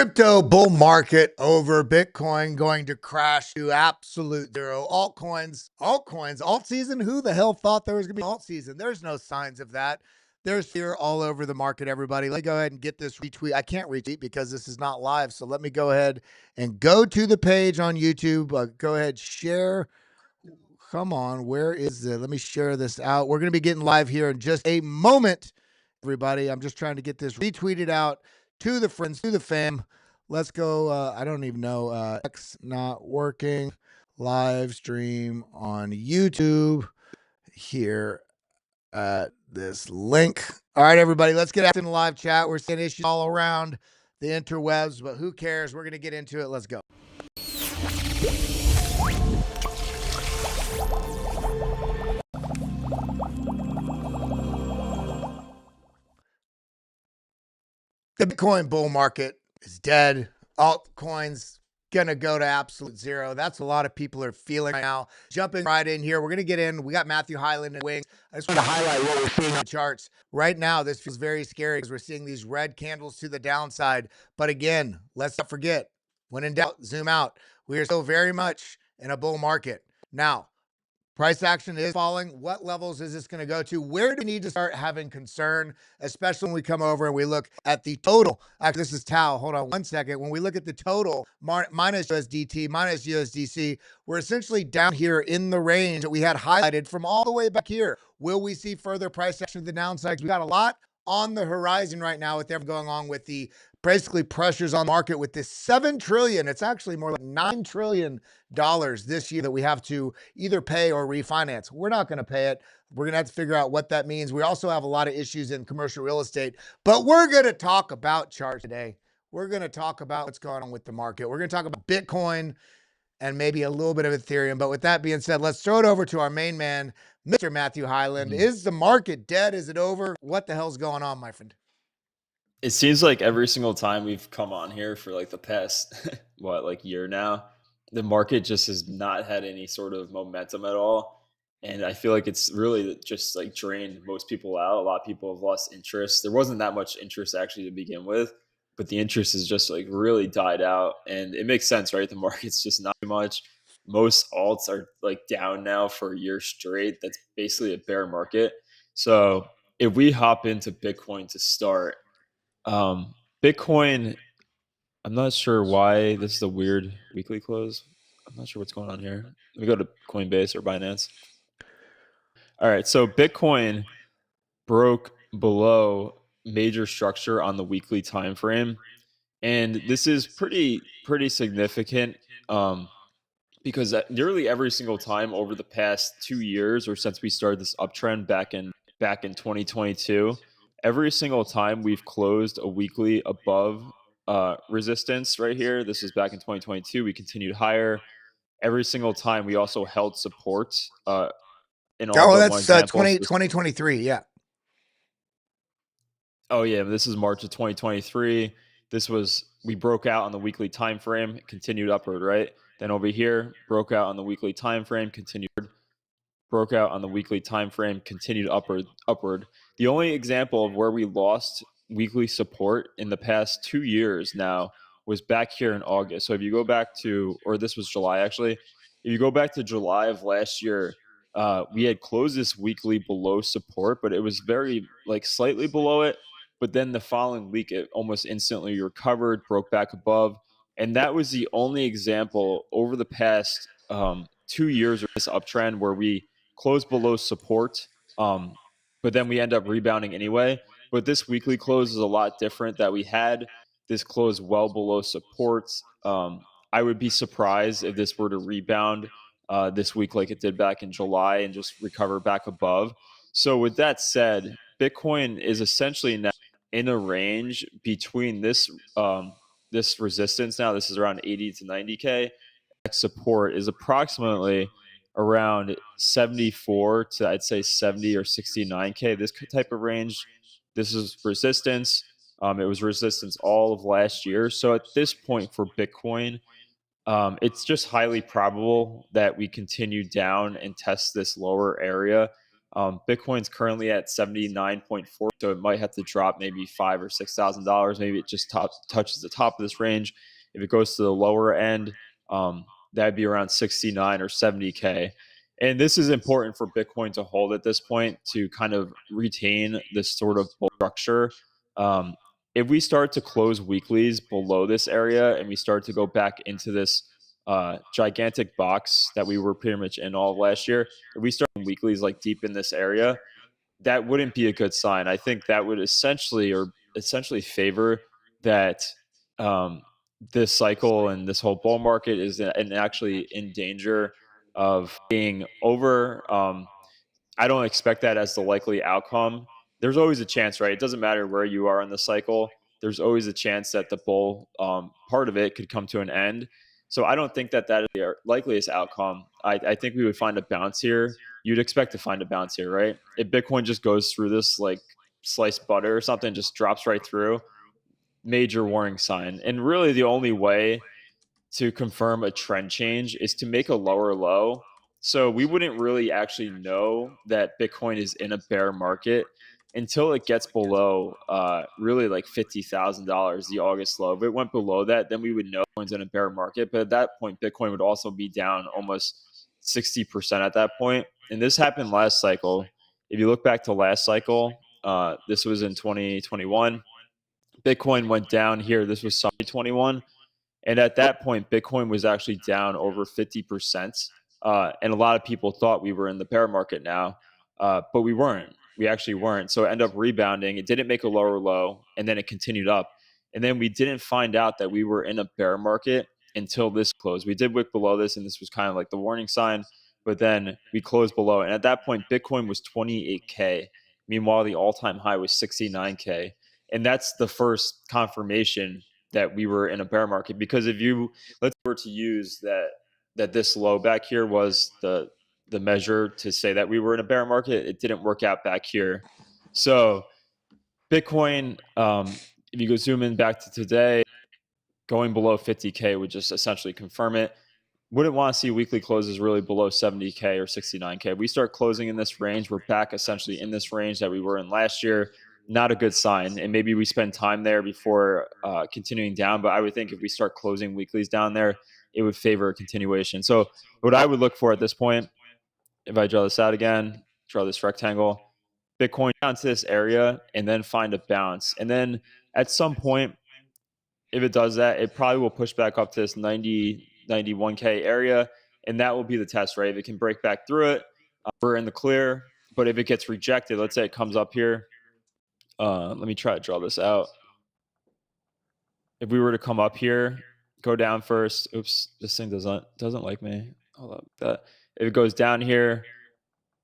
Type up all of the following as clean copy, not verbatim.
Crypto bull market over. Bitcoin going to crash to absolute zero. Altcoins, alt season. Who the hell thought there was going to be alt season? There's no signs of that. There's fear all over the market, everybody. Let me go ahead and get this retweet. I can't retweet because this is not live. So let me go ahead and go to the page on YouTube. Go ahead, share. Come on, where is it? Let me share this out. We're going to be getting live here in just a moment, everybody. I'm just trying to get this retweeted out to the friends, to the fam. Let's go. I don't even know. X not working. Live stream on YouTube here at this link. All right, everybody, let's get in the live chat. We're seeing issues all around the interwebs, but who cares? We're going to get into it. Let's go. The Bitcoin bull market is dead. Altcoins gonna go to absolute zero. That's a lot of people are feeling right now. Jumping right in here. We're gonna get in. We got Matthew Hyland and Wings. I just want to highlight what we're seeing on the charts. Right now, this feels very scary because we're seeing these red candles to the downside. But again, let's not forget, when in doubt, zoom out. We are still very much in a bull market. Now, price action is falling. What levels is this going to go to? Where do we need to start having concern, especially when we come over and we look at the total? Actually, this is Tau. Hold on one second. When we look at the total minus USDT, minus USDC, we're essentially down here in the range that we had highlighted from all the way back here. Will we see further price action to the downside? We got a lot on the horizon right now with everything going on with the basically pressures on the market with this 7 trillion. It's actually more like $9 trillion this year that we have to either pay or refinance. We're not going to pay it. We're going to have to figure out what that means. We also have a lot of issues in commercial real estate, but we're going to talk about charts today. We're going to talk about what's going on with the market. We're going to talk about Bitcoin and maybe a little bit of Ethereum. But with that being said, let's throw it over to our main man, Mr. Matthew Hyland. Is the market dead? Is it over? What the hell's going on, my friend? It seems like every single time we've come on here for like the past, year now, the market just has not had any sort of momentum at all. And I feel like it's really just like drained most people out. A lot of people have lost interest. There wasn't that much interest actually to begin with, but the interest has just like really died out. And it makes sense, right? The market's just not too much. Most alts are like down now for a year straight. That's basically a bear market. So if we hop into Bitcoin to start, Bitcoin, I'm not sure why this is a weird weekly close. I'm not sure what's going on here. Let me go to Coinbase or Binance. All right, so Bitcoin broke below major structure on the weekly time frame, and this is pretty significant because nearly every single time over the past 2 years or since we started this uptrend back in 2022, every single time we've closed a weekly above resistance right here. This is back in 2022. We continued higher. Every single time we also held support in all but one example. 2023, yeah. Oh yeah, this is March of 2023. We broke out on the weekly time frame, continued upward, right? Then over here, broke out on the weekly time frame, continued, broke out on the weekly time frame, continued upward. The only example of where we lost weekly support in the past 2 years now was back here in August. So if you go back to, or this was July actually, if you go back to July of last year, we had closed this weekly below support, but it was very like slightly below it. But then the following week, it almost instantly recovered, broke back above. And that was the only example over the past 2 years of this uptrend where we closed below support, but then we end up rebounding anyway. But this weekly close is a lot different, that we had this close well below support. I would be surprised if this were to rebound this week like it did back in July and just recover back above. So with that said, Bitcoin is essentially now in a range between this this resistance. Now this is around 80 to 90K. Support is approximately around 74 to I'd say 70 or 69K. This type of range. This is resistance. It was resistance all of last year. So at this point for Bitcoin, it's just highly probable that we continue down and test this lower area. Bitcoin's currently at 79.4, so it might have to drop maybe $5,000 or $6,000. Maybe it just touches the top of this range. If it goes to the lower end, that'd be around 69 or 70K. And this is important for Bitcoin to hold at this point to kind of retain this sort of bull structure. If we start to close weeklies below this area and we start to go back into this gigantic box that we were pretty much in all of last year, if we start weeklies like deep in this area, that wouldn't be a good sign. I think that would essentially favor that this cycle and this whole bull market is actually in danger of being over. I don't expect that as the likely outcome. There's always a chance, right? It doesn't matter where you are in the cycle. There's always a chance that the bull part of it could come to an end. So I don't think that is the likeliest outcome. I think we would find a bounce here. You'd expect to find a bounce here, right? If Bitcoin just goes through this like sliced butter or something, just drops right through, major warning sign. And really the only way to confirm a trend change is to make a lower low. So we wouldn't really actually know that Bitcoin is in a bear market until it gets below really like $50,000, the August low. If it went below that, then we would know Bitcoin's in a bear market. But at that point, Bitcoin would also be down almost 60% at that point. And this happened last cycle. If you look back to last cycle, this was in 2021. Bitcoin went down here. This was 2021. And at that point, Bitcoin was actually down over 50%. And a lot of people thought we were in the bear market now, but we weren't. We actually weren't. So it ended up rebounding. It didn't make a lower low, and then it continued up. And then we didn't find out that we were in a bear market until this closed. We did wick below this, and this was kind of like the warning sign, but then we closed below. And at that point, Bitcoin was 28K. Meanwhile, the all-time high was 69K. And that's the first confirmation that we were in a bear market. Because if you let's were to use that this low back here was the measure to say that we were in a bear market, it didn't work out back here. So Bitcoin, if you go zoom in back to today, going below 50K would just essentially confirm it. Wouldn't want to see weekly closes really below 70K or 69K. We start closing in this range, we're back essentially in this range that we were in last year. Not a good sign. And maybe we spend time there before continuing down. But I would think if we start closing weeklies down there, it would favor a continuation. So what I would look for at this point, if I draw this out again, draw this rectangle, Bitcoin down to this area and then find a bounce. And then at some point, if it does that, it probably will push back up to this 91K area. And that will be the test, right? If it can break back through it, we're in the clear. But if it gets rejected, let's say it comes up here. Let me try to draw this out. If we were to come up here, go down first. Oops, this thing doesn't like me. Hold up. That if it goes down here,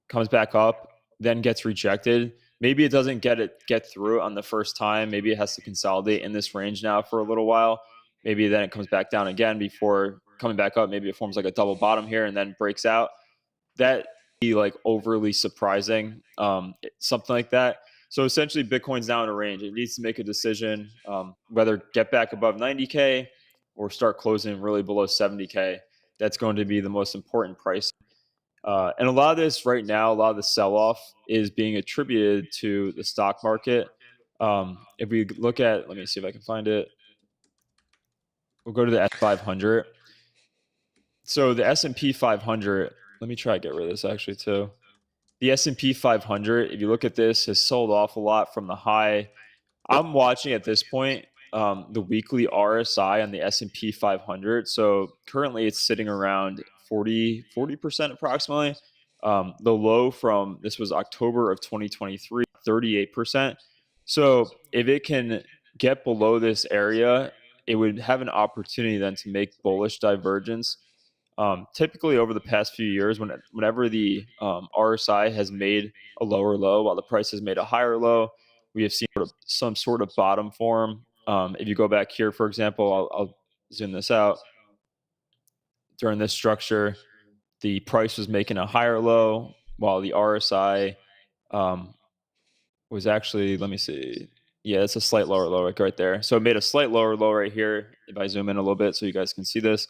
comes back up, then gets rejected. Maybe it doesn't get through on the first time. Maybe it has to consolidate in this range now for a little while. Maybe then it comes back down again before coming back up. Maybe it forms like a double bottom here and then breaks out. That be like overly surprising, something like that. So essentially, Bitcoin's now in a range. It needs to make a decision whether get back above 90K or start closing really below 70K. That's going to be the most important price. And a lot of this right now, a lot of the sell-off is being attributed to the stock market. If we look at, let me see if I can find it. We'll go to the S500. So the S&P 500, let me try to get rid of this actually too. The S&P 500, if you look at this, has sold off a lot from the high. I'm watching at this point the weekly RSI on the S&P 500. So currently it's sitting around 40% approximately. The low from this was October of 2023, 38%. So if it can get below this area, it would have an opportunity then to make bullish divergence. Typically over the past few years, whenever the RSI has made a lower low while the price has made a higher low, we have seen some sort of bottom form. If you go back here, for example, I'll zoom this out. During this structure, the price was making a higher low while the RSI was actually, let me see. Yeah, it's a slight lower low right there. So it made a slight lower low right here. If I zoom in a little bit so you guys can see this.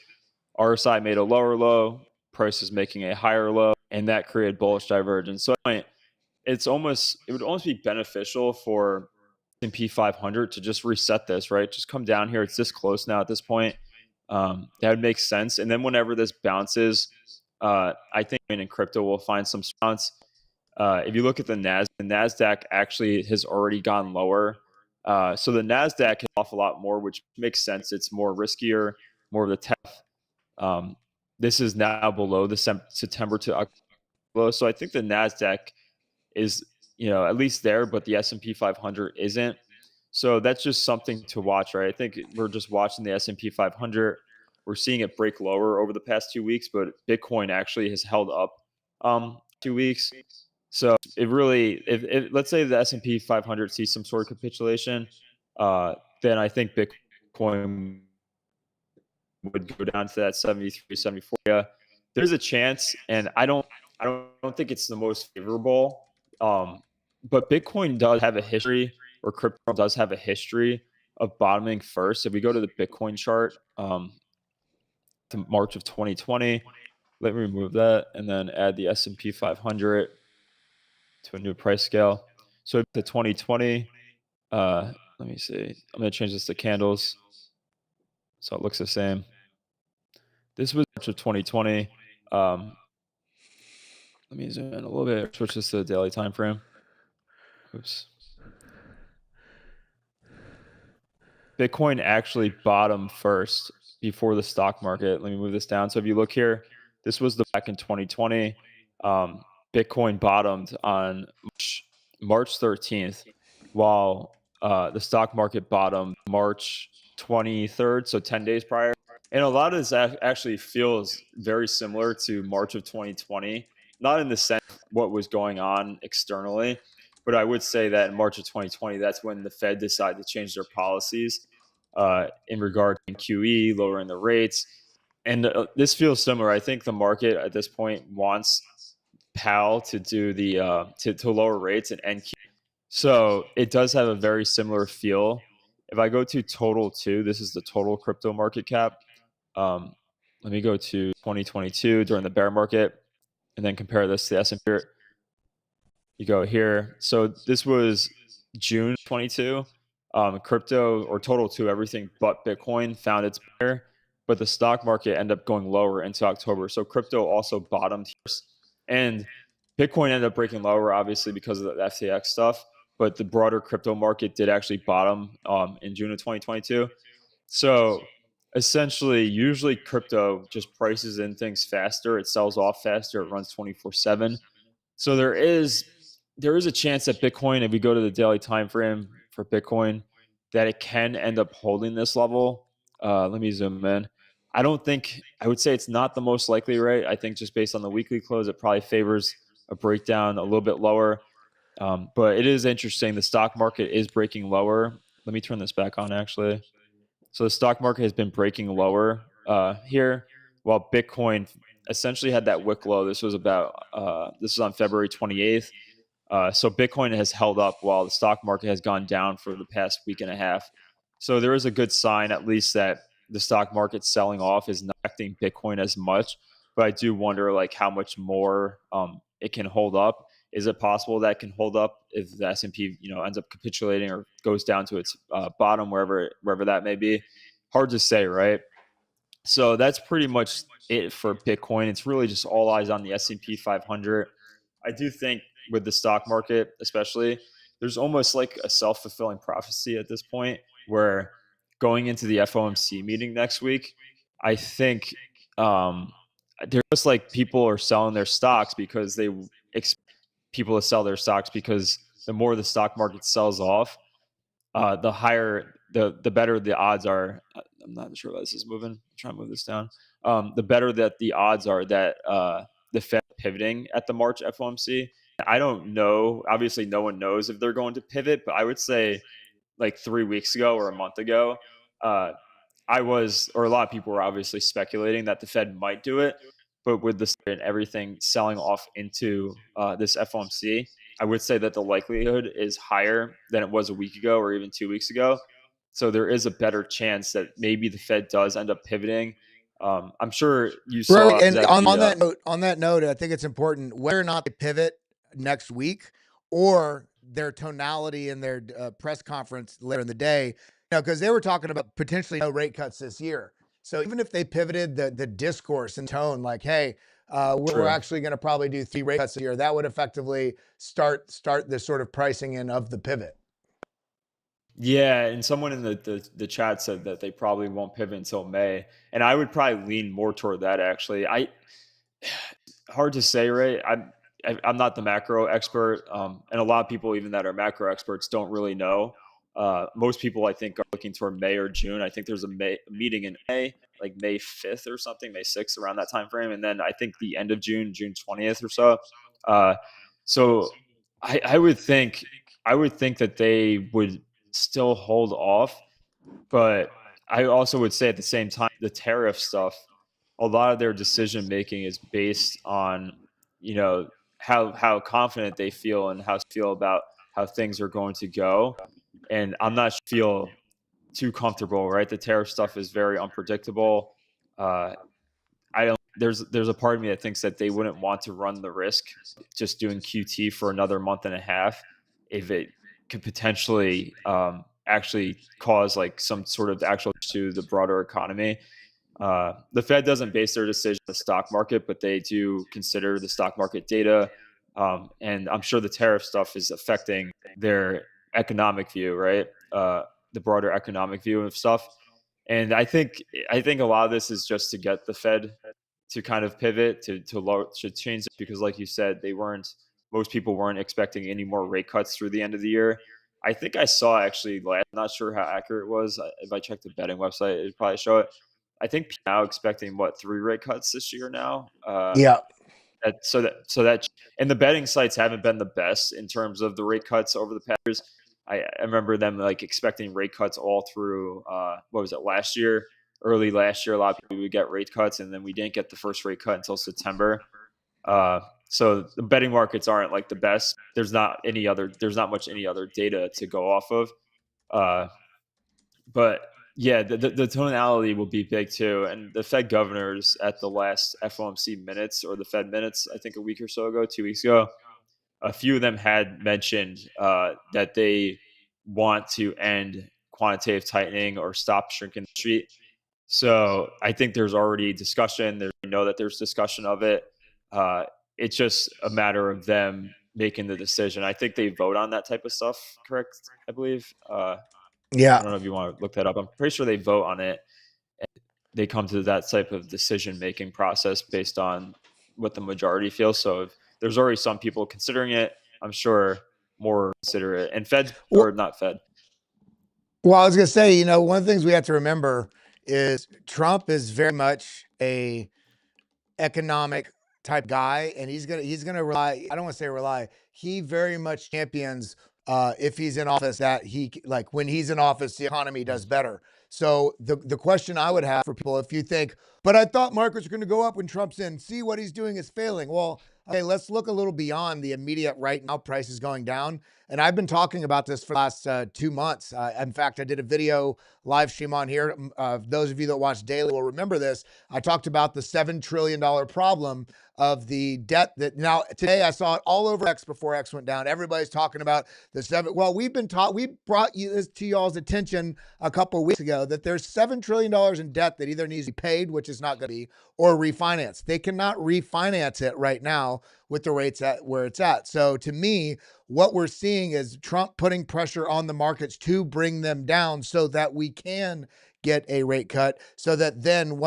RSI made a lower low, price is making a higher low, and that created bullish divergence. So it would almost be beneficial for S&P 500 to just reset this, right? Just come down here. It's this close now at this point. That would make sense. And then whenever this bounces, I think in crypto we'll find some bounce. If you look at the NASDAQ actually has already gone lower. So the NASDAQ is off a lot more, which makes sense. It's more riskier, more of the tech. This is now below the September to October. So I think the NASDAQ is, at least there, but the S&P 500 isn't. So that's just something to watch, right? I think we're just watching the S&P 500. We're seeing it break lower over the past 2 weeks, but Bitcoin actually has held up 2 weeks. So it really, if let's say the S&P 500 sees some sort of capitulation, then I think Bitcoin would go down to that 73, 74 area. There's a chance, and I don't think it's the most favorable. But Bitcoin does have a history, or crypto does have a history of bottoming first. If we go to the Bitcoin chart, to March of 2020, let me remove that and then add the S&P 500 to a new price scale. So to 2020, let me see. I'm going to change this to candles so it looks the same. This was March of 2020. Let me zoom in a little bit. Switch this to the daily time frame. Oops. Bitcoin actually bottomed first before the stock market. Let me move this down. So if you look here, this was back in 2020. Bitcoin bottomed on March 13th, while the stock market bottomed March 23rd, so 10 days prior. And a lot of this actually feels very similar to March of 2020, not in the sense of what was going on externally, but I would say that in March of 2020, that's when the Fed decided to change their policies in regard to QE, lowering the rates. And this feels similar. I think the market at this point wants Powell to do the to lower rates and NQ. So it does have a very similar feel. If I go to total 2, this is the total crypto market cap. Let me go to 2022 during the bear market and then compare this to the S&P. You go here. So this was June 22. Crypto, or total 2, everything but Bitcoin, found its bear, but the stock market ended up going lower into October. So crypto also bottomed here, and Bitcoin ended up breaking lower, obviously, because of the FTX stuff. But the broader crypto market did actually bottom in June of 2022. So essentially, usually crypto just prices in things faster. It sells off faster. It runs 24/7. So there is a chance that Bitcoin, if we go to the daily time frame for Bitcoin, that it can end up holding this level. Let me zoom in. I would say it's not the most likely, right? I think just based on the weekly close, it probably favors a breakdown a little bit lower. But it is interesting. The stock market is breaking lower. Let me turn this back on, actually. So the stock market has been breaking lower here, while Bitcoin essentially had that wick low. This was on February 28th. So Bitcoin has held up while the stock market has gone down for the past week and a half. So there is a good sign, at least, that the stock market selling off is not affecting Bitcoin as much. But I do wonder, how much more it can hold up. Is it possible that it can hold up if the S&P, ends up capitulating or goes down to its bottom, wherever that may be? Hard to say, right? So that's pretty much it for Bitcoin. It's really just all eyes on the S&P 500. I do think with the stock market, especially, there's almost like a self-fulfilling prophecy at this point, where going into the FOMC meeting next week, I think they're just like people are selling their stocks because they expect people to sell their stocks, because the more the stock market sells off, the higher, the better the odds are. I'm not sure why this is moving. I'm trying to move this down. The better that the odds are that the Fed pivoting at the March FOMC. I don't know. Obviously, no one knows if they're going to pivot, but I would say 3 weeks ago or a month ago, a lot of people were obviously speculating that the Fed might do it. But with the and everything selling off into this FOMC, I would say that the likelihood is higher than it was a week ago or even 2 weeks ago. So there is a better chance that maybe the Fed does end up pivoting. I'm sure you saw And that on that note, I think it's important whether or not they pivot next week or their tonality in their press conference later in the day, because they were talking about potentially no rate cuts this year. So even if they pivoted the discourse and tone, like, hey, we're True. actually going to probably do 3 rate cuts this year, that would effectively start the sort of pricing in of the pivot. Yeah, and someone in the chat said that they probably won't pivot until May, and I would probably lean more toward that actually. Hard to say, right? I'm not the macro expert, and a lot of people, even that are macro experts, don't really know. Most people, I think, are looking toward May or June. I think there's a meeting in May, like May 5th or something, May 6th, around that time frame, and then I think the end of June, June 20th or so. Uh, so I would think that they would still hold off, but I also would say at the same time, the tariff stuff, a lot of their decision making is based on, you know, how confident they feel and how they feel about how things are going to go. And I'm not feel too comfortable, right? The tariff stuff is very unpredictable. Uh, I don't. There's a part of me that thinks that they wouldn't want to run the risk just doing QT for another month and a half if it could potentially actually cause like some sort of actual to the broader economy. The Fed doesn't base their decision on the stock market, but they do consider the stock market data, and I'm sure the tariff stuff is affecting their economic view, right? The broader economic view of stuff. And I think a lot of this is just to get the Fed to kind of pivot to lower to change it, because like you said, they weren't most people weren't expecting any more rate cuts through the end of the year. I think I saw actually, like, I'm not sure how accurate it was. If I checked the betting website, it'd probably show it. I think now expecting what 3 rate cuts this year now. Yeah. And the betting sites haven't been the best in terms of the rate cuts over the past years. I remember them like expecting rate cuts all through what was it, last year, early last year. A lot of people would get rate cuts, and then we didn't get the first rate cut until September. So the betting markets aren't like the best. There's not much any other data to go off of. Uh, but yeah, the tonality will be big too. And the Fed governors at the last FOMC minutes, or the Fed minutes, I think a week or so ago, 2 weeks ago, a few of them had mentioned that they want to end quantitative tightening or stop shrinking the street. So I think there's already discussion. We know that there's discussion of it. Uh, it's just a matter of them making the decision. I think they vote on that type of stuff, correct? I believe. I Yeah. don't know if you want to look that up. I'm pretty sure they vote on it. And they come to that type of decision making process based on what the majority feels. So if there's already some people considering it, I'm sure more consider it. And Fed, or Well, not Fed. well, I was going to say, one of the things we have to remember is Trump is very much a economic type guy, and he's gonna rely. I don't want to say rely. He very much champions, if he's in office, that like when he's in office, the economy does better. So the question I would have for people, if you think, but I thought markets are going to go up when Trump's in, see what he's doing is failing. Well, okay, let's look a little beyond the immediate right now prices going down. And I've been talking about this for the last 2 months. In fact, I did a video live stream on here. Those of you that watch daily will remember this. I talked about the $7 trillion problem of the debt that now today I saw it all over X before X went down. Everybody's talking about the seven. Well, we brought this to y'all's attention a couple of weeks ago that there's $7 trillion in debt that either needs to be paid, which is not going to be, or refinanced. They cannot refinance it right now with the rates at where it's at. So to me, what we're seeing is Trump putting pressure on the markets to bring them down so that we can get a rate cut, so that then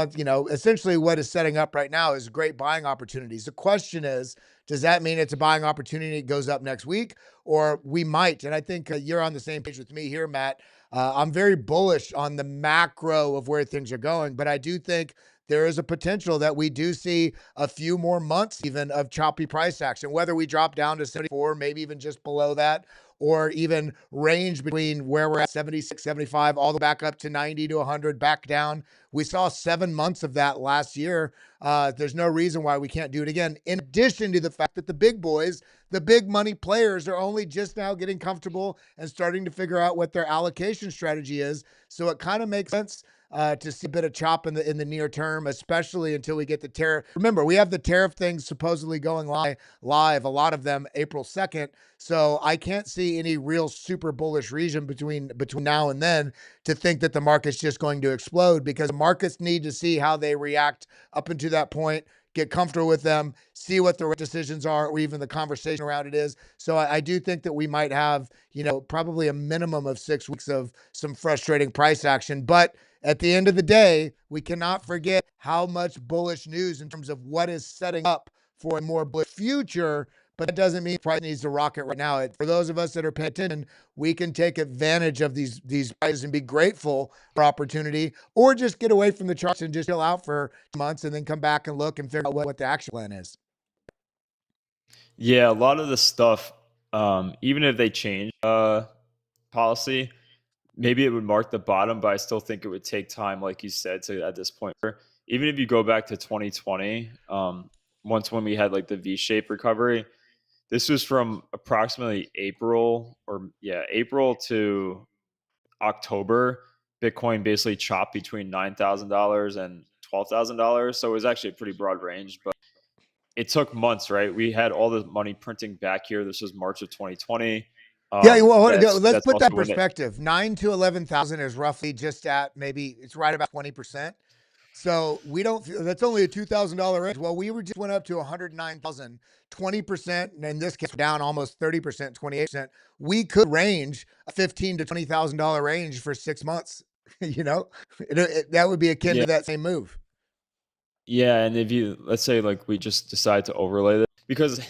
essentially what is setting up right now is great buying opportunities. The question is, does that mean it's a buying opportunity that goes up next week, or we might? And I think you're on the same page with me here, Matt. I'm very bullish on the macro of where things are going, but I do think there is a potential that we do see a few more months even of choppy price action, whether we drop down to 74, maybe even just below that, or even range between where we're at 76, 75, all the way back up to 90 to 100, back down. We saw 7 months of that last year. There's no reason why we can't do it again. In addition to the fact that the big boys, the big money players, are only just now getting comfortable and starting to figure out what their allocation strategy is. So it kind of makes sense to see a bit of chop in the near term, especially until we get the tariff. Remember, we have the tariff things supposedly going live, a lot of them April 2nd. So I can't see any real super bullish reason between now and then to think that the market's just going to explode, because the markets need to see how they react up until that point, get comfortable with them, see what the decisions are, or even the conversation around it is. So I do think that we might have, probably a minimum of 6 weeks of some frustrating price action. But at the end of the day, we cannot forget how much bullish news in terms of what is setting up for a more bullish future. But that doesn't mean price needs to rocket right now. For those of us that are paying attention, we can take advantage of these prices and be grateful for opportunity, or just get away from the charts and just chill out for months and then come back and look and figure out what the action plan is. Yeah, a lot of the stuff, even if they change policy, maybe it would mark the bottom, but I still think it would take time, like you said, to at this point. Even if you go back to 2020, once when we had like the V-shaped recovery, this was from approximately April to October. Bitcoin basically chopped between $9,000 and $12,000. So it was actually a pretty broad range, but it took months, right? We had all the money printing back here. This was March of 2020. Yeah, well, let's That's put that also when it, perspective. 9 to 11,000 is roughly just at, maybe it's right about 20%. So we don't feel that's only a $2,000 range. Well, we just went up to 109,000, 20%, and in this case, down almost 30%, 28%. We could range a $15,000 to $20,000 range for 6 months. That would be akin yeah, to that same move. yeah. And if you, let's say like we just decide to overlay this, because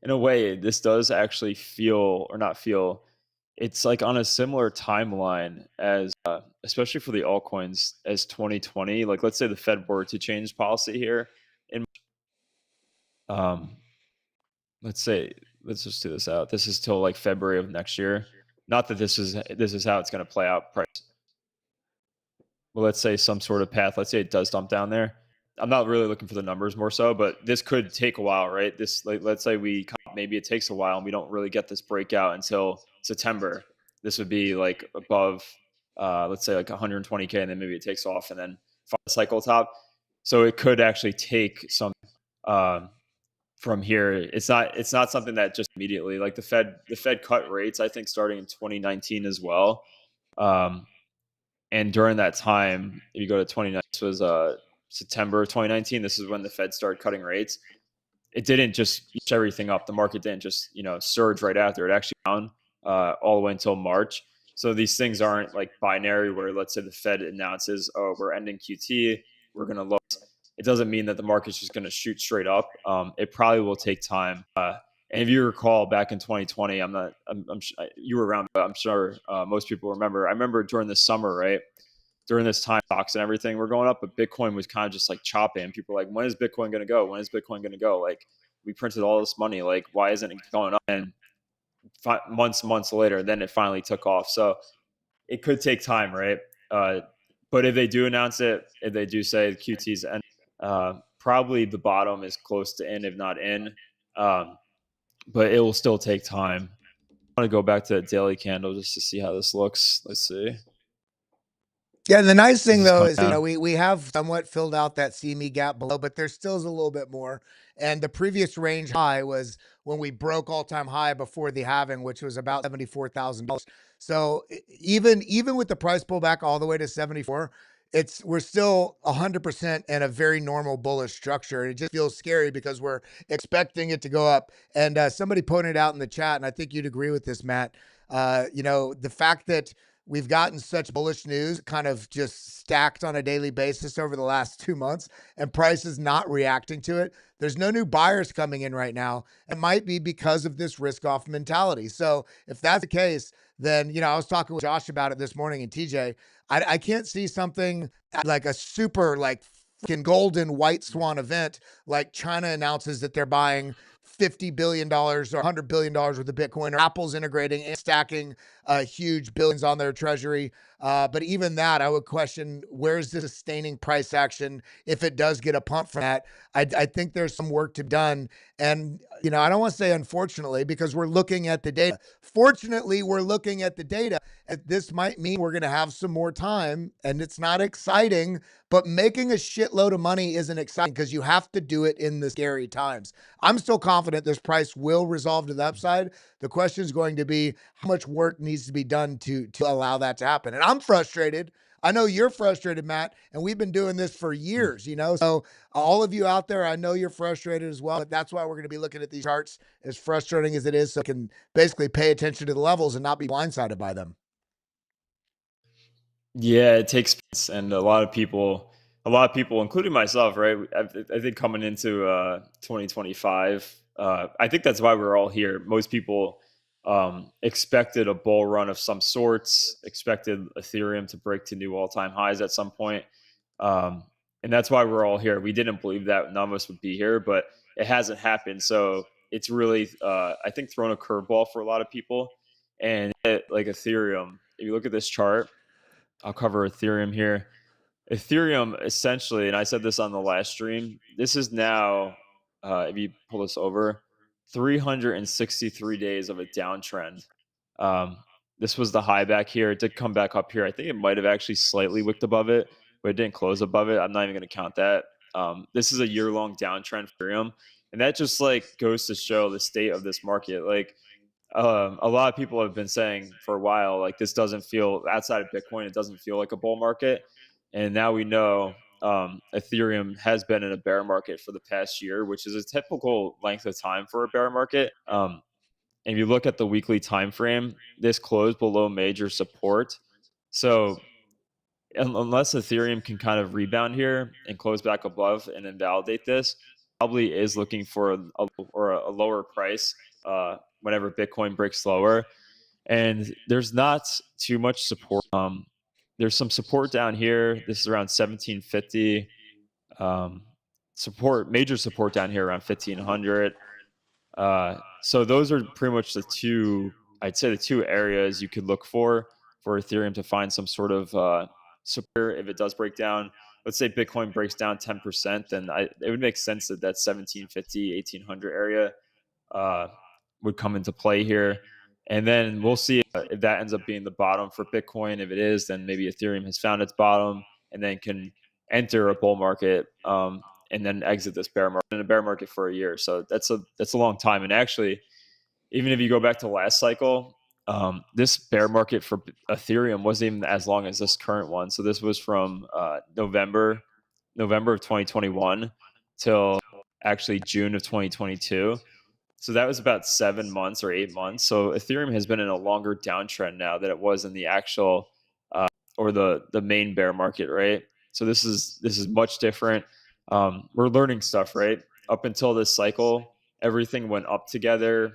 in a way, this does actually feel, or not feel, it's like on a similar timeline as, especially for the altcoins, as 2020. Like, let's say the Fed were to change policy here, and um, let's say, let's just do this out. This is till like February of next year. Not that this is how it's going to play out. Price. Well, let's say some sort of path. Let's say it does dump down there. I'm not really looking for the numbers more so, but this could take a while, right? This, like, let's say maybe it takes a while and we don't really get this breakout until September. This would be like above, let's say like 120K, and then maybe it takes off and then cycle top. So it could actually take some from here. It's not something that just immediately, like the Fed cut rates, I think, starting in 2019 as well. And during that time, if you go to 2019, this was September 2019. This is when the Fed started cutting rates. It didn't just eat everything up. The market didn't just surge right after. It actually down all the way until March. So these things aren't like binary where, let's say the Fed announces, oh, we're ending QT, we're going to lower. It doesn't mean that the market's just going to shoot straight up. It probably will take time. And if you recall back in 2020, you were around, but I'm sure most people remember. I remember during the summer, right? During this time, stocks and everything were going up, but Bitcoin was kind of just like chopping. People were like, when is Bitcoin going to go? When is Bitcoin going to go? Like, we printed all this money. Like, why isn't it going up? And months later, then it finally took off. So it could take time, right? But if they do announce it, if they do say QT's end, probably the bottom is close to in, if not in. But it will still take time. I want to go back to that daily candle just to see how this looks. Let's see. Yeah, and the nice thing though is, down. we have somewhat filled out that CME gap below, but there still is a little bit more. And the previous range high was when we broke all-time high before the halving, which was about $74,000. So even with the price pullback all the way to 74, we're still 100% in a very normal bullish structure. It just feels scary because we're expecting it to go up. And somebody pointed out in the chat, and I think you'd agree with this, Matt. The fact that we've gotten such bullish news kind of just stacked on a daily basis over the last 2 months, and prices not reacting to it. There's no new buyers coming in right now. It might be because of this risk off mentality. So if that's the case, then, I was talking with Josh about it this morning, and TJ, I can't see something like a super like freaking golden white swan event, like China announces that they're buying $50 billion or $100 billion worth of Bitcoin, or Apple's integrating and stacking huge billions on their treasury. But even that, I would question, where's the sustaining price action if it does get a pump from that? I think there's some work to be done. And, I don't want to say unfortunately, because we're looking at the data. Fortunately, we're looking at the data. And this might mean we're going to have some more time, and it's not exciting, but making a shitload of money isn't exciting because you have to do it in the scary times. I'm still confident this price will resolve to the upside. The question is going to be how much work needs to be done to allow that to happen. And I'm frustrated. I know you're frustrated, Matt, and we've been doing this for years, So all of you out there, I know you're frustrated as well. But that's why we're going to be looking at these charts, as frustrating as it is, so I can basically pay attention to the levels and not be blindsided by them. Yeah, it takes space, and a lot of people, including myself, right? I think coming into 2025, I think that's why we're all here. Most people expected a bull run of some sorts, expected Ethereum to break to new all-time highs at some point, um, and that's why we're all here. We didn't believe that none of us would be here, but it hasn't happened. So it's really, I think, thrown a curveball for a lot of people. And like Ethereum, if you look at this chart, I'll cover Ethereum here. Ethereum essentially, and I said this on the last stream, this is now, if you pull this over, 363 days of a downtrend. Um, this was the high back here. It did come back up here. I think it might have actually slightly wicked above it, but it didn't close above it. I'm not even going to count that. This is a year-long downtrend for Ethereum, and that just like goes to show the state of this market. Like, a lot of people have been saying for a while, like, this doesn't feel, outside of Bitcoin, it doesn't feel like a bull market. And now we know Ethereum has been in a bear market for the past year, which is a typical length of time for a bear market. And if you look at the weekly time frame, this closed below major support. So unless Ethereum can kind of rebound here and close back above and invalidate this, probably is looking for a lower price whenever Bitcoin breaks lower. And there's not too much support. There's some support down here. This is around 1750. Major support down here around 1500. So those are pretty much I'd say the two areas you could look for Ethereum to find some sort of support if it does break down. Let's say Bitcoin breaks down 10%, then it would make sense that 1750, 1800 area would come into play here. And then we'll see if that ends up being the bottom for Bitcoin. If it is, then maybe Ethereum has found its bottom and then can enter a bull market and then exit this bear market in a bear market for a year. So that's a long time. And actually, even if you go back to last cycle, this bear market for Ethereum wasn't even as long as this current one. So this was from November of 2021 till actually June of 2022. So that was about 7 months or 8 months. So Ethereum has been in a longer downtrend now than it was in the actual or the main bear market, right? So this is much different. We're learning stuff, right? Up until this cycle, everything went up together.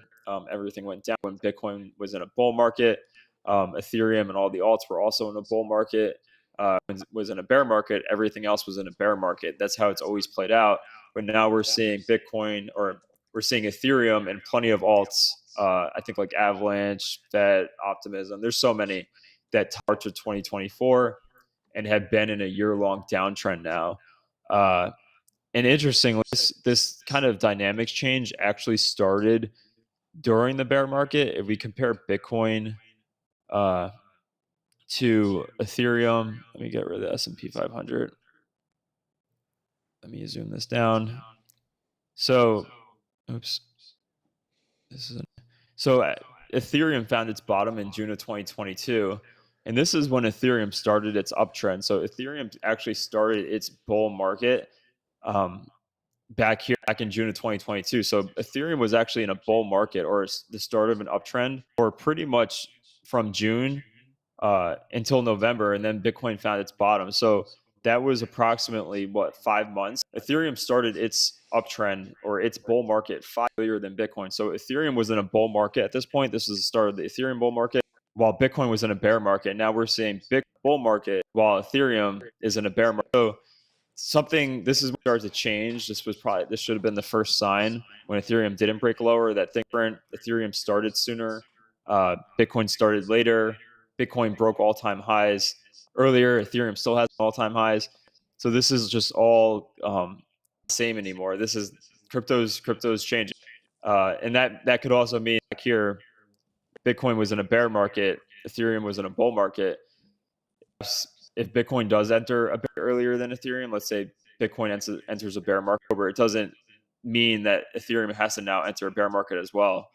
Everything went down when Bitcoin was in a bull market. Ethereum and all the alts were also in a bull market. Was in a bear market. Everything else was in a bear market. That's how it's always played out. But now we're seeing Bitcoin, or we're seeing Ethereum and plenty of alts. I think like Avalanche, Fed, Optimism. There's so many that March of 2024 and have been in a year-long downtrend now. And interestingly, this kind of dynamics change actually started during the bear market. If we compare Bitcoin to Ethereum, let me get rid of the S&P 500. Let me zoom this down. So, oops. Ethereum found its bottom in June of 2022, and this is when Ethereum started its uptrend. So Ethereum actually started its bull market back in June of 2022. So Ethereum was actually in a bull market, or the start of an uptrend, or pretty much from June until November, and then Bitcoin found its bottom. So that was approximately 5 months. Ethereum started its uptrend or its bull market earlier than Bitcoin. So Ethereum was in a bull market at this point. This is the start of the Ethereum bull market, while Bitcoin was in a bear market. Now we're seeing Bitcoin bull market while Ethereum is in a bear market. So this is started to change. This should have been the first sign when Ethereum didn't break lower, that Ethereum started sooner, Bitcoin started later. Bitcoin broke all-time highs earlier. Ethereum still has all-time highs. So this is just all same anymore. This is crypto's changing. And that could also mean like here, Bitcoin was in a bear market, Ethereum was in a bull market. If Bitcoin does enter a bit earlier than Ethereum, let's say Bitcoin enters a bear market, where it doesn't mean that Ethereum has to now enter a bear market as well.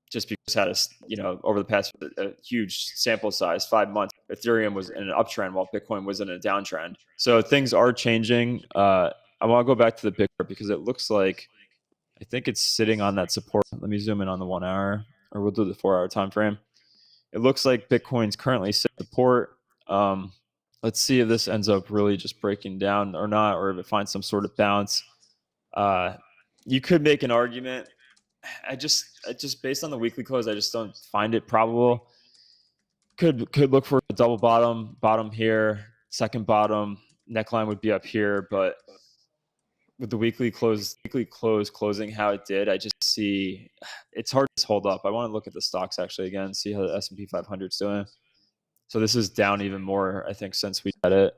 Just because it had over the past a huge sample size, 5 months, Ethereum was in an uptrend while Bitcoin was in a downtrend. So things are changing. I want to go back to the Bitcoin because it looks like, I think it's sitting on that support. Let me zoom in on the 1 hour, or we'll do the 4 hour time frame. It looks like Bitcoin's currently support. Let's see if this ends up really just breaking down or not, or if it finds some sort of bounce. You could make an argument. I just based on the weekly close, I just don't find it probable. Could look for a double bottom here, second bottom, neckline would be up here, but with the weekly close closing how it did, I just see it's hard to hold up. I want to look at the stocks actually again, see how the S&P 500 is doing. So this is down even more, I think, since we had it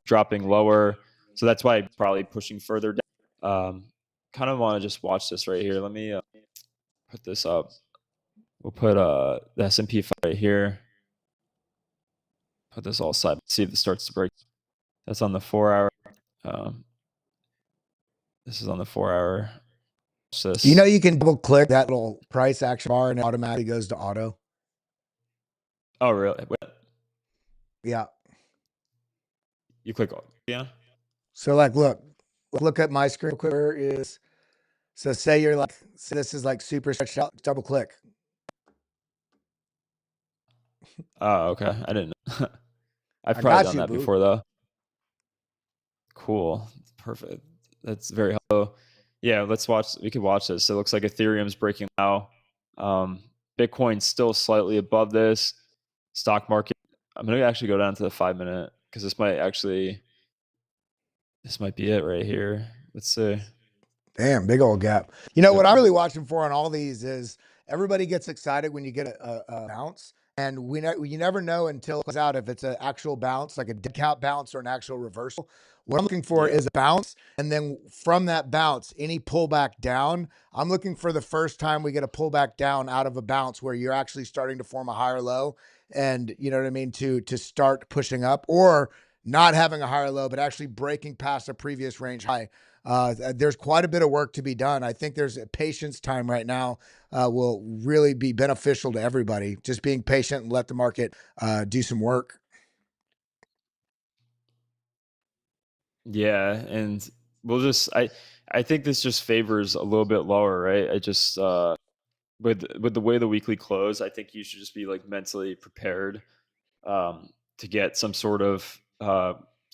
dropping lower. So that's why I'm probably pushing further down. Kind of want to just watch this right here. Let me put this up. We'll put the S&P 5 right here. Put this all side. See if it starts to break. That's on the 4 hour. This is on the 4 hour. You know, you can double click that little price action bar and it automatically goes to auto. Oh, really? Wait. Yeah. You click, yeah. So like, look at my screen. Where is, so say you're like, so this is like super stretched out, double click. Oh, okay. I didn't know. I've probably done that before though. Cool. Perfect. That's very helpful. Yeah, we could watch this. It looks like Ethereum's breaking now. Bitcoin's still slightly above this. Stock market, I'm going to actually go down to the 5 minute because this might be it right here. Let's see. Damn, big old gap. You know, what I'm really watching for on all these is everybody gets excited when you get a bounce. And you never know until it comes out if it's an actual bounce, like a dead cat bounce or an actual reversal. What I'm looking for is a bounce. And then from that bounce, any pullback down, I'm looking for the first time we get a pullback down out of a bounce where you're actually starting to form a higher low. And you know what I mean? To start pushing up, or not having a higher low, but actually breaking past a previous range high. There's quite a bit of work to be done. I think there's a patience time right now will really be beneficial to everybody. Just being patient and let the market do some work. Yeah, and we'll just I think this just favors a little bit lower, right? I just with the way the weekly close, I think you should just be like mentally prepared to get some sort of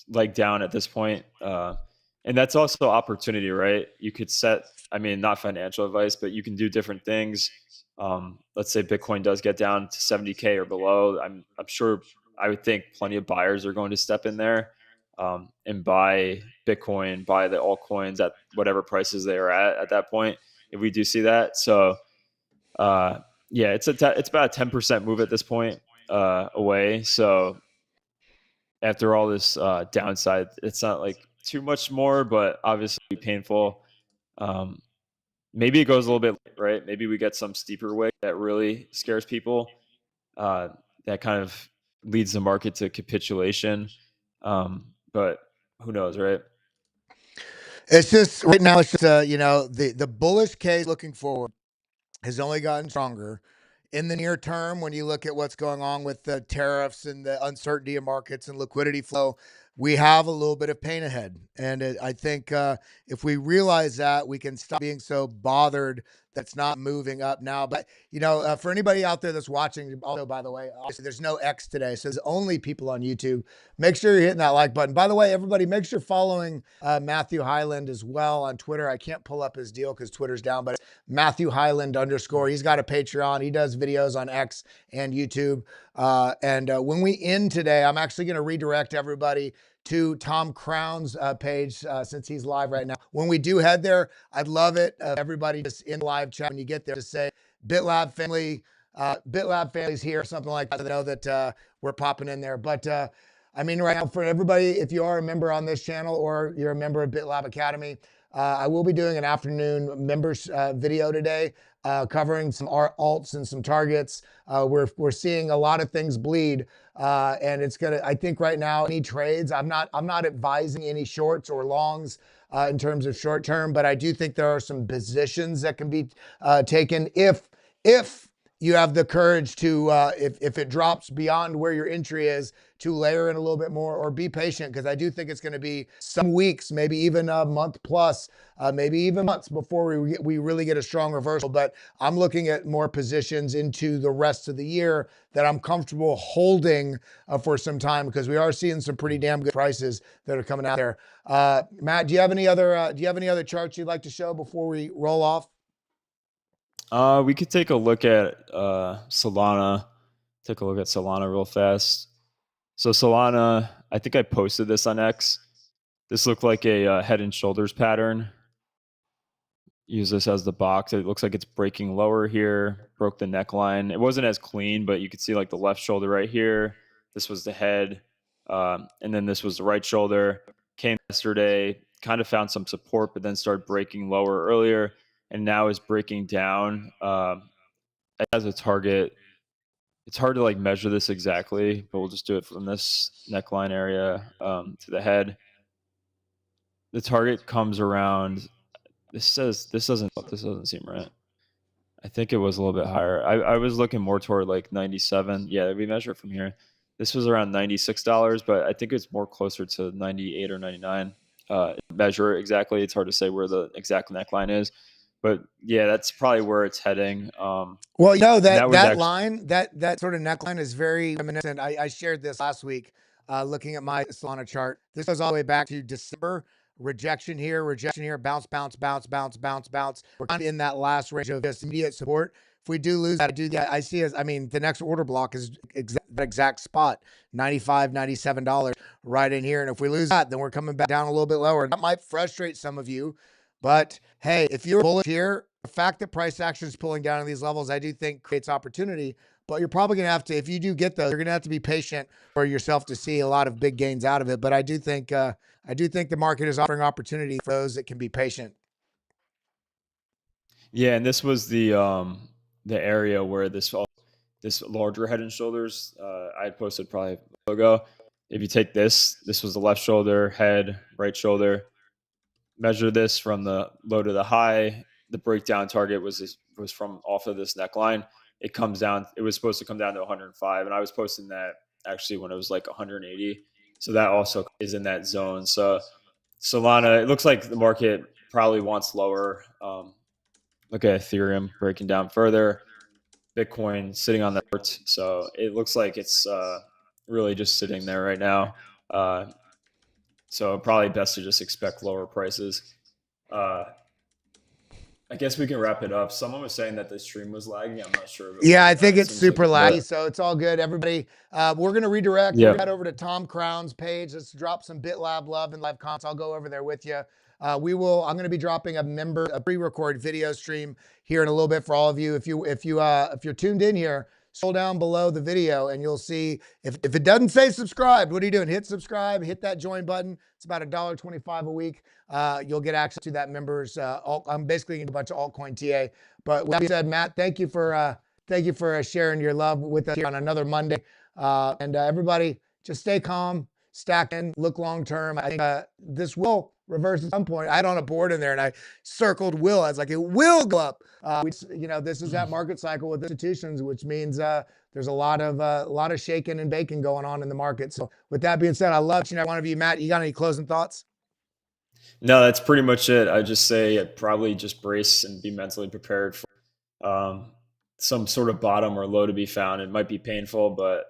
leg down at this point. And that's also opportunity, right? You could set, I mean, not financial advice, but you can do different things. Let's say Bitcoin does get down to 70K or below. I'm sure, I would think plenty of buyers are going to step in there and buy Bitcoin, buy the altcoins at whatever prices they are at that point, if we do see that. So yeah, it's about a 10% move at this point away. So after all this downside, it's not like too much more, but obviously painful. Maybe it goes a little bit, right? Maybe we get some steeper way that really scares people. That kind of leads the market to capitulation. But who knows, right? It's just right now, it's just, you know, the bullish case looking forward has only gotten stronger. In the near term, when you look at what's going on with the tariffs and the uncertainty of markets and liquidity flow, we have a little bit of pain ahead. And I think if we realize that, we can stop being so bothered that's not moving up now. But, you know, for anybody out there that's watching, also, by the way, obviously there's no X today, so there's only people on YouTube. Make sure you're hitting that like button. By the way, everybody, make sure following Matthew Hyland as well on Twitter. I can't pull up his deal because Twitter's down, but Matthew Hyland _. He's got a Patreon. He does videos on X and YouTube. When we end today, I'm actually going to redirect everybody to Tom Crown's page since he's live right now. When we do head there, I'd love it. Everybody just in live chat when you get there to say, BitLab family, BitLab families here, something like that, know that we're popping in there. But I mean, right now, for everybody, if you are a member on this channel or you're a member of BitLab Academy, I will be doing an afternoon members video today, covering some alts and some targets. We're seeing a lot of things bleed, and it's gonna. I think right now any trades. I'm not advising any shorts or longs in terms of short term, but I do think there are some positions that can be taken if you have the courage to, if it drops beyond where your entry is, to layer in a little bit more or be patient, because I do think it's going to be some weeks, maybe even a month plus, maybe even months before we really get a strong reversal. But I'm looking at more positions into the rest of the year that I'm comfortable holding for some time, because we are seeing some pretty damn good prices that are coming out there. Matt, do you have any other charts you'd like to show before we roll off? We could take a look at Solana. Take a look at Solana real fast. So Solana, I think I posted this on X. This looked like a head and shoulders pattern. Use this as the box. It looks like it's breaking lower here. Broke the neckline. It wasn't as clean, but you could see like the left shoulder right here. This was the head. And then this was the right shoulder. Came yesterday, kind of found some support, but then started breaking lower earlier. And now is breaking down as a target. It's hard to like measure this exactly, but we'll just do it from this neckline area to the head. The target comes around. This doesn't seem right. I think it was a little bit higher. I was looking more toward like 97. Yeah, we measure from here. This was around $96, but I think it's more closer to 98 or 99. Measure exactly. It's hard to say where the exact neckline is, but yeah, that's probably where it's heading. Well, you know, that actually, line, that sort of neckline is very reminiscent. I shared this last week, looking at my Solana chart. This goes all the way back to December. Rejection here, bounce, bounce, bounce, bounce, bounce, bounce. We're kind of in that last range of this immediate support. If we do lose that, I see as, I mean, the next order block is the exact spot, $95, $97 right in here. And if we lose that, then we're coming back down a little bit lower. That might frustrate some of you, but hey, if you're bullish here, the fact that price action is pulling down on these levels, I do think creates opportunity. But you're probably going to have to, if you do get those, you're going to have to be patient for yourself to see a lot of big gains out of it. But I do think the market is offering opportunity for those that can be patient. yeah, and this was the area where this larger head and shoulders I had posted probably a while ago. If you take this was the left shoulder, head, right shoulder. Measure this from the low to the high. The breakdown target was from off of this neckline. It comes down. It was supposed to come down to 105, and I was posting that actually when it was like 180. So that also is in that zone. So Solana, it looks like the market probably wants lower. Look at Ethereum breaking down further. Bitcoin sitting on the port. So it looks like it's really just sitting there right now. So probably best to just expect lower prices. I guess we can wrap it up. Someone was saying that the stream was lagging. I'm not sure. Yeah, I think it's super laggy, so it's all good. Everybody, we're going to redirect. Yeah. We're head over to Tom Crown's page. Let's drop some BitLab love and live comments. I'll go over there with you. I'm going to be dropping a pre-record video stream here in a little bit for all of you. If you're tuned in here, scroll down below the video and you'll see if it doesn't say subscribe, what are you doing? Hit subscribe, hit that join button. It's about $1.25 a week. You'll get access to that members. I'm basically in a bunch of altcoin TA. But with that said, Matt, thank you for sharing your love with us here on another Monday. And everybody, just stay calm, stack in, look long term. I think this will reverse at some point. I had on a board in there and I circled will. I was like, it will go up. This is that market cycle with institutions, which means there's a lot of shaking and baking going on in the market. So with that being said, I love each and every one of you. Matt, you got any closing thoughts? No, that's pretty much it. I just say probably just brace and be mentally prepared for some sort of bottom or low to be found. It might be painful, but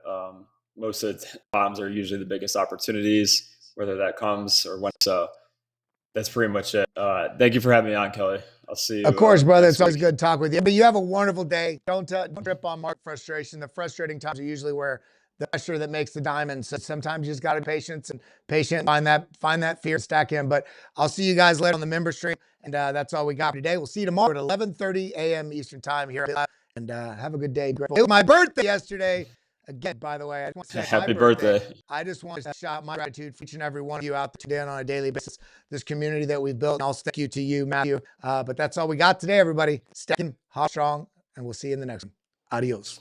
most of the bottoms are usually the biggest opportunities, whether that comes or when. So that's pretty much it. Thank you for having me on, Kelly. I'll see you. Of course, brother. It's always good to talk with you. But you have a wonderful day. Don't trip on market frustration. The frustrating times are usually where the pressure that makes the diamond. So sometimes you just got to be patient, find that fear, stack in. But I'll see you guys later on the member stream. And that's all we got for today. We'll see you tomorrow at 11:30 a.m. Eastern time here. And have a good day. It was my birthday yesterday. Again, by the way, I just want to say Happy birthday. I just want to shout my gratitude for each and every one of you out there on a daily basis. This community that we've built. And also thank you to you, Matthew. But that's all we got today, everybody. Stay strong, and we'll see you in the next one. Adios.